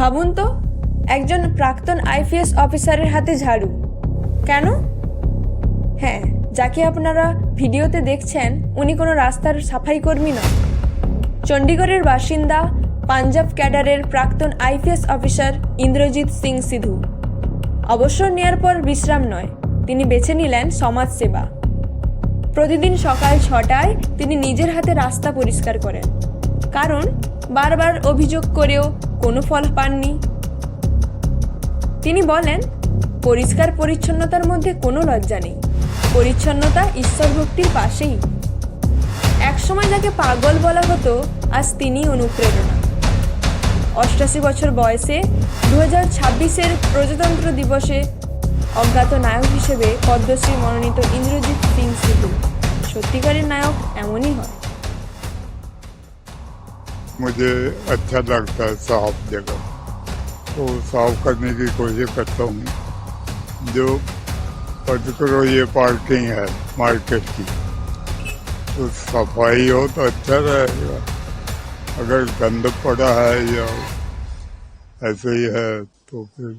ভাবুন তো, একজন প্রাক্তন আইপিএস অফিসারের হাতে ঝাড়ু। কেন? হ্যাঁ, যাকে আপনারা ভিডিওতে দেখছেন উনি কোনো রাস্তার সাফাই কর্মী নন। চণ্ডীগড়ের বাসিন্দা, পাঞ্জাব ক্যাডারের প্রাক্তন আইপিএস অফিসার ইন্দ্রজিৎ সিং সিধু। অবসর নেয়ার পর বিশ্রাম নয়, তিনি বেছে নিলেন সমাজসেবা। প্রতিদিন সকাল 6টায় তিনি নিজের হাতে রাস্তা পরিষ্কার করেন, কারণ বারবার অভিযোগ করেও কোনো ফল পাননি। তিনি বলেন, পরিষ্কার পরিচ্ছন্নতার মধ্যে কোনো লজ্জা নেই, পরিচ্ছন্নতা ঈশ্বর ভক্তির পাশেই। একসময় যাকে পাগল বলা হতো, আজ তিনিই অনুপ্রেরণা। 88 বছর বয়সে 2026-এর প্রজাতন্ত্র দিবসে অজ্ঞাত নায়ক হিসেবে পদ্মশ্রী মনোনীত ইন্দ্রজিৎ সিং সিধু। সত্যিকারের নায়ক এমনই হয়। मुझे अच्छा लगता है साफ जगह, तो साफ करने की कोशिश करता हूँ। जो पर्टिकुलर ये पार्किंग है मार्केट की, तो सफाई हो तो अच्छा रहेगा। अगर गंद पड़ा है या ऐसे ही है तो फिर